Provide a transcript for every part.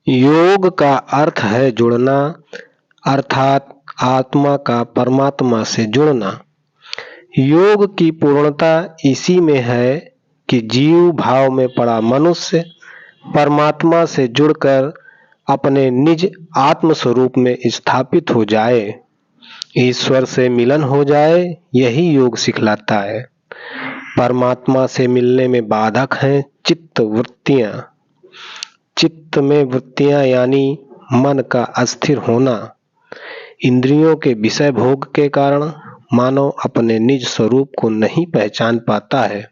योग का अर्थ है जुड़ना, अर्थात आत्मा का परमात्मा से जुड़ना। योग की पूर्णता इसी में है कि जीव भाव में पड़ा मनुष्य परमात्मा से जुड़कर अपने निज आत्म स्वरूप में स्थापित हो जाए, ईश्वर से मिलन हो जाए। यही योग सिखलाता है। परमात्मा से मिलने में बाधक हैं चित्त वृत्तियां। चित्त में वृत्तियां यानी मन का अस्थिर होना। इंद्रियों के विषय भोग के कारण मानव अपने निज स्वरूप को नहीं पहचान पाता है।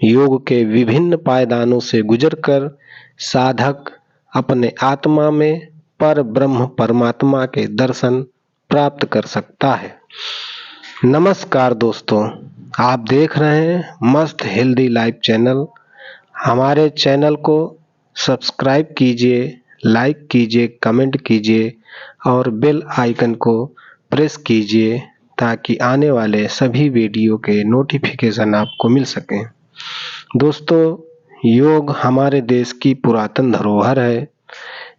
योग के विभिन्न पायदानों से गुजरकर साधक अपने आत्मा में पर ब्रह्म परमात्मा के दर्शन प्राप्त कर सकता है। नमस्कार दोस्तों, आप देख रहे हैं मस्त हेल्दी लाइफ चैनल। हमारे चैनल को सब्सक्राइब कीजिए, लाइक कीजिए, कमेंट कीजिए और बेल आइकन को प्रेस कीजिए ताकि आने वाले सभी वीडियो के नोटिफिकेशन आपको मिल सकें। दोस्तों, योग हमारे देश की पुरातन धरोहर है।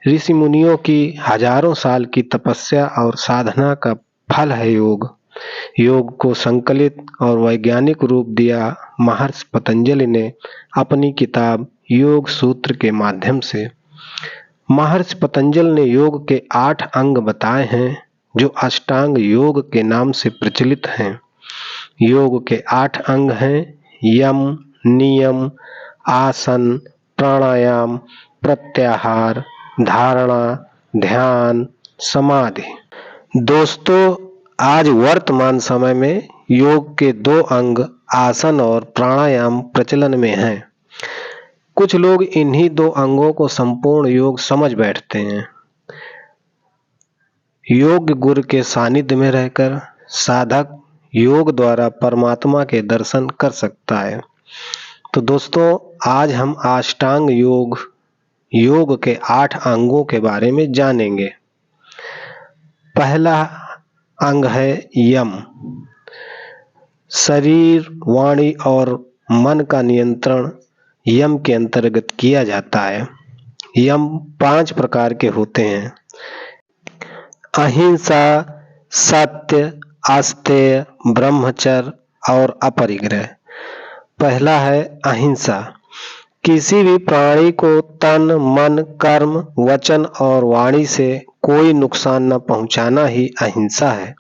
ऋषि मुनियों की हजारों साल की तपस्या और साधना का फल है योग। योग को संकलित और वैज्ञानिक रूप दिया महर्षि पतंजलि ने अपनी किताब योग सूत्र के माध्यम से। महर्षि पतंजलि ने योग के 8 अंग बताए हैं जो अष्टांग योग के नाम से प्रचलित हैं। योग के 8 अंग हैं यम, नियम, आसन, प्राणायाम, प्रत्याहार, धारणा, ध्यान, समाधि। दोस्तों, आज वर्तमान समय में योग के 2 अंग आसन और प्राणायाम प्रचलन में हैं। कुछ लोग इन्हीं 2 अंगों को संपूर्ण योग समझ बैठते हैं। योग गुरु के सानिध्य में रहकर साधक योग द्वारा परमात्मा के दर्शन कर सकता है। तो दोस्तों, आज हम अष्टांग योग के 8 अंगों के बारे में जानेंगे। पहला अंग है यम। शरीर, वाणी और मन का नियंत्रण यम के अंतर्गत किया जाता है। यम 5 प्रकार के होते हैं: अहिंसा, सत्य, आस्तेय, ब्रह्मचर्य और अपरिग्रह। पहला है अहिंसा। किसी भी प्राणी को तन, मन, कर्म, वचन और वाणी से कोई नुकसान न पहुंचाना ही अहिंसा है।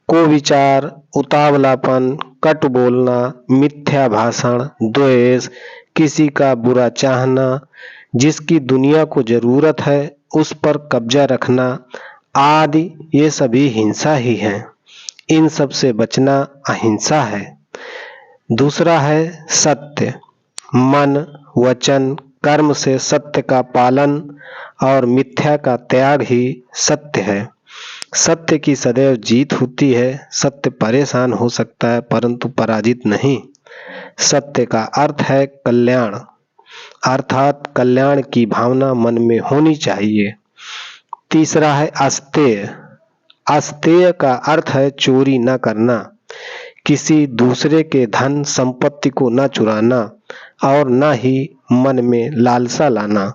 कुविचार, उतावलापन, कटु बोलना, मिथ्या भाषण, द्वेष, किसी का बुरा चाहना, जिसकी दुनिया को जरूरत है उस पर कब्जा रखना आदि ये सभी हिंसा ही है। इन सब से बचना अहिंसा है। दूसरा है सत्य। मन, वचन, कर्म से सत्य का पालन और मिथ्या का त्याग ही सत्य है। सत्य की सदैव जीत होती है। सत्य परेशान हो सकता है परंतु पराजित नहीं। सत्य का अर्थ है कल्याण, अर्थात कल्याण की भावना मन में होनी चाहिए। तीसरा है अस्तेय। अस्तेय का अर्थ है चोरी न करना, किसी दूसरे के धन संपत्ति को न चुराना और न ही मन में लालसा लाना।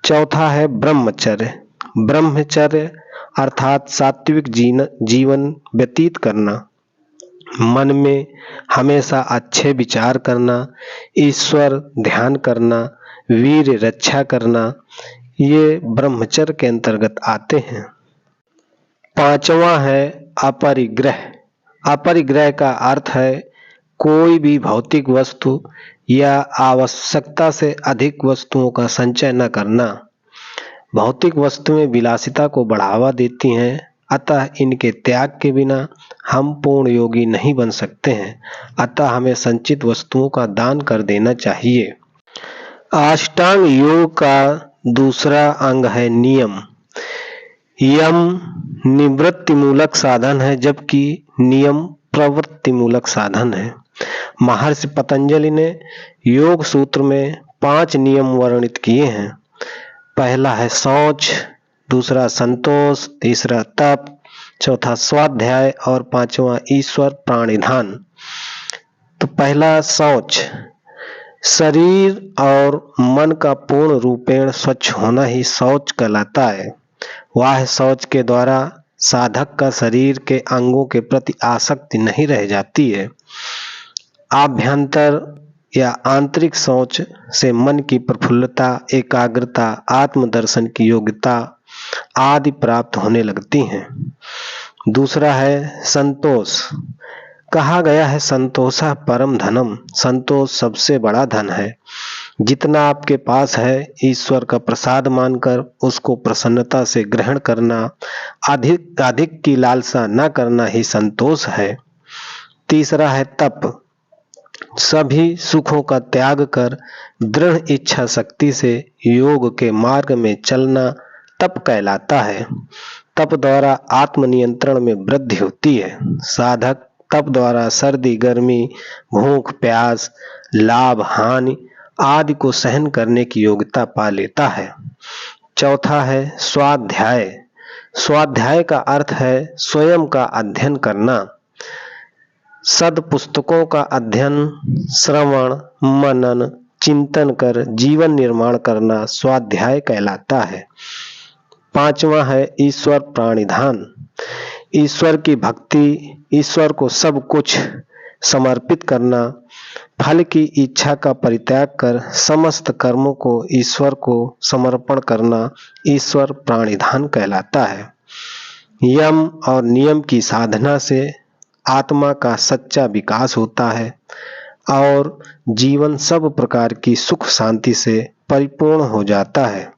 चौथा है ब्रह्मचर्य। ब्रह्मचर्य अर्थात सात्विक जीवन व्यतीत करना, मन में हमेशा अच्छे विचार करना, ईश्वर ध्यान करना, वीर रक्षा करना, ये ब्रह्मचर्य के अंतर्गत आते हैं। पांचवा है अपरिग्रह। अपरिग्रह का अर्थ है कोई भी भौतिक वस्तु या आवश्यकता से अधिक वस्तुओं का संचय न करना। भौतिक वस्तुएं विलासिता को बढ़ावा देती हैं, अतः इनके त्याग के बिना हम पूर्ण योगी नहीं बन सकते हैं। अतः हमें संचित वस्तुओं का दान कर देना चाहिए। अष्टांग योग का दूसरा अंग है नियम। यम निवृत्ति मूलक साधन है जबकि नियम प्रवृत्ति मूलक साधन है। महर्षि पतंजलि ने योग सूत्र में 5 नियम वर्णित किए हैं। पहला है शौच, दूसरा संतोष, तीसरा तप, चौथा स्वाध्याय और 5वां ईश्वर प्राणिधान। तो पहला शौच। शरीर और मन का पूर्ण रूपेण स्वच्छ होना ही शौच कहलाता है। वह शौच के द्वारा साधक का शरीर के अंगों के प्रति आसक्ति नहीं रह जाती है। आभ्यंतर या आंतरिक शौच से मन की प्रफुल्लता, एकाग्रता, आत्मदर्शन की योग्यता आदि प्राप्त होने लगती हैं। दूसरा है संतोष। कहा गया है संतोषः परम धनम, संतोष सबसे बड़ा धन है। जितना आपके पास है ईश्वर का प्रसाद मानकर उसको प्रसन्नता से ग्रहण करना, अधिक अधिक की लालसा न करना ही संतोष है। तीसरा है तप। सभी सुखों का त्याग कर दृढ़ इच्छा शक्ति से योग के मार्ग में चलना तप कहलाता है। तप द्वारा आत्मनियंत्रण में वृद्धि होती है। साधक तप द्वारा सर्दी, गर्मी, भूख, प्यास, लाभ, हानि आदि को सहन करने की योग्यता पा लेता है। चौथा है स्वाध्याय। स्वाध्याय का अर्थ है स्वयं का अध्ययन करना। सद पुस्तकों का अध्ययन, श्रवण, मनन, चिंतन कर जीवन निर्माण करना स्वाध्याय कहलाता है। पांचवा है ईश्वर प्राणिधान। ईश्वर की भक्ति, ईश्वर को सब कुछ समर्पित करना, फल की इच्छा का परित्याग कर समस्त कर्मों को ईश्वर को समर्पण करना ईश्वर प्राणिधान कहलाता है। यम और नियम की साधना से आत्मा का सच्चा विकास होता है और जीवन सब प्रकार की सुख शांति से परिपूर्ण हो जाता है।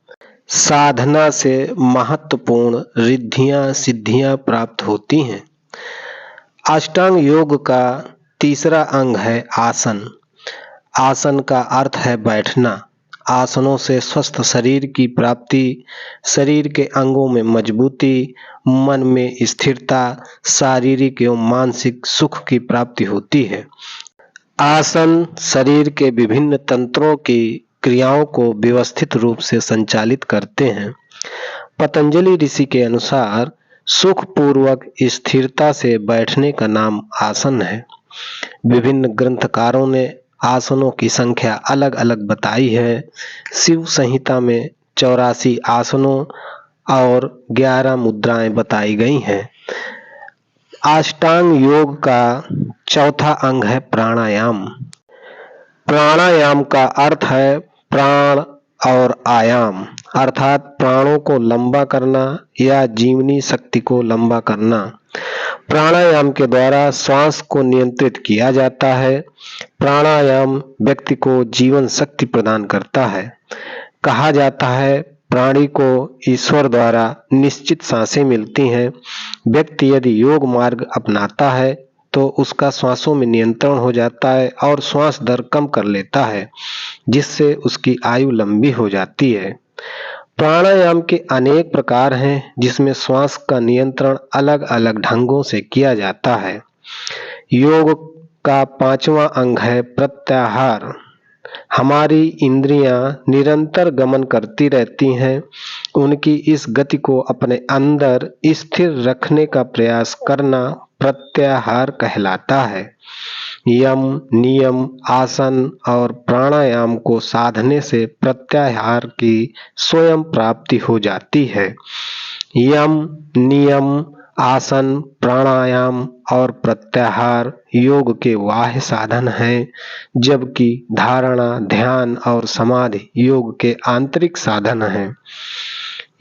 साधना से महत्वपूर्ण रिद्धियां सिद्धियां प्राप्त होती हैं। अष्टांग योग का तीसरा अंग है आसन। आसन का अर्थ है बैठना। आसनों से स्वस्थ शरीर की प्राप्ति, शरीर के अंगों में मजबूती, मन में स्थिरता, शारीरिक एवं मानसिक सुख की प्राप्ति होती है। आसन शरीर के विभिन्न तंत्रों की क्रियाओं को व्यवस्थित रूप से संचालित करते हैं। पतंजलि ऋषि के अनुसार सुखपूर्वक स्थिरता से बैठने का नाम आसन है। विभिन्न ग्रंथकारों ने आसनों की संख्या अलग अलग बताई है। शिव संहिता में 84 आसनों और 11 मुद्राएं बताई गई हैं। अष्टांग योग का चौथा अंग है प्राणायाम। प्राणायाम का अर्थ है प्राण और आयाम, अर्थात प्राणों को लंबा करना या जीवनी शक्ति को लंबा करना। प्राणायाम के द्वारा श्वास को नियंत्रित किया जाता है। प्राणायाम व्यक्ति को जीवन शक्ति प्रदान करता है। कहा जाता है प्राणी को ईश्वर द्वारा निश्चित सांसें मिलती हैं। व्यक्ति यदि योग मार्ग अपनाता है तो उसका श्वासों में नियंत्रण हो जाता है और श्वास दर कम कर लेता है, जिससे उसकी आयु लंबी हो जाती है। प्राणायाम के अनेक प्रकार हैं, जिसमें श्वास का नियंत्रण अलग अलग ढंगों से किया जाता है। योग का पांचवा अंग है प्रत्याहार। हमारी इंद्रियां निरंतर गमन करती रहती हैं। उनकी इस गति को अपने अंदर स्थिर रखने का प्रयास करना प्रत्याहार कहलाता है। यम, नियम, आसन और प्राणायाम को साधने से प्रत्याहार की स्वयं प्राप्ति हो जाती है। यम, नियम, आसन, प्राणायाम और प्रत्याहार योग के बाह्य साधन हैं, जबकि धारणा, ध्यान और समाधि योग के आंतरिक साधन हैं।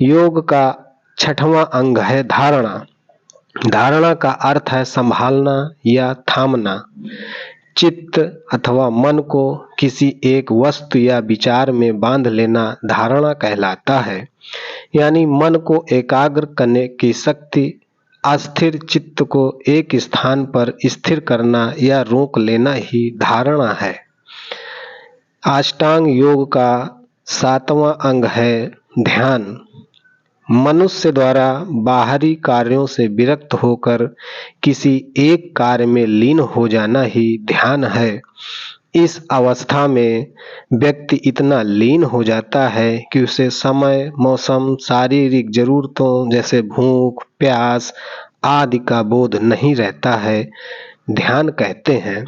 योग का छठवां अंग है धारणा। धारणा का अर्थ है संभालना या थामना। चित्त अथवा मन को किसी एक वस्तु या विचार में बांध लेना धारणा कहलाता है। यानी मन को एकाग्र करने की शक्ति, अस्थिर चित्त को एक स्थान पर स्थिर करना या रोक लेना ही धारणा है। अष्टांग योग का सातवां अंग है ध्यान। मनुष्य द्वारा बाहरी कार्यों से विरक्त होकर किसी एक कार्य में लीन हो जाना ही ध्यान है। इस अवस्था में व्यक्ति इतना लीन हो जाता है कि उसे समय, मौसम, शारीरिक जरूरतों जैसे भूख, प्यास आदि का बोध नहीं रहता है। ध्यान कहते हैं।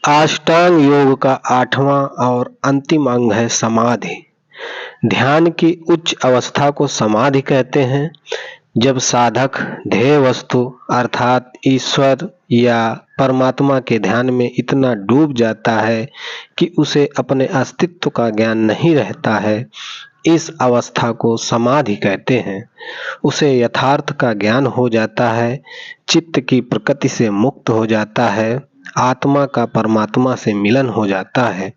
अष्टांग योग का 8वां और अंतिम अंग है समाधि। ध्यान की उच्च अवस्था को समाधि कहते हैं। जब साधक ध्येय वस्तु अर्थात ईश्वर या परमात्मा के ध्यान में इतना डूब जाता है कि उसे अपने अस्तित्व का ज्ञान नहीं रहता है, इस अवस्था को समाधि कहते हैं। उसे यथार्थ का ज्ञान हो जाता है, चित्त की प्रकृति से मुक्त हो जाता है, आत्मा का परमात्मा से मिलन हो जाता है।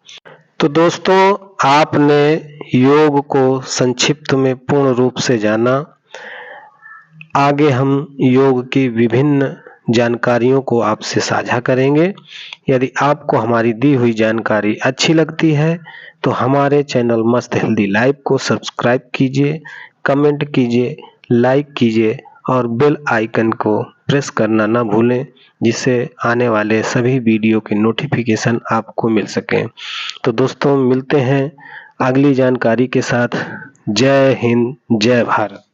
तो दोस्तों, आपने योग को संक्षिप्त में पूर्ण रूप से जाना। आगे हम योग की विभिन्न जानकारियों को आपसे साझा करेंगे। यदि आपको हमारी दी हुई जानकारी अच्छी लगती है तो हमारे चैनल मस्त हेल्दी लाइफ को सब्सक्राइब कीजिए, कमेंट कीजिए, लाइक कीजिए और बेल आइकन को प्रेस करना ना भूलें, जिससे आने वाले सभी वीडियो के नोटिफिकेशन आपको मिल सकें। तो दोस्तों, मिलते हैं अगली जानकारी के साथ। जय हिंद, जय भारत।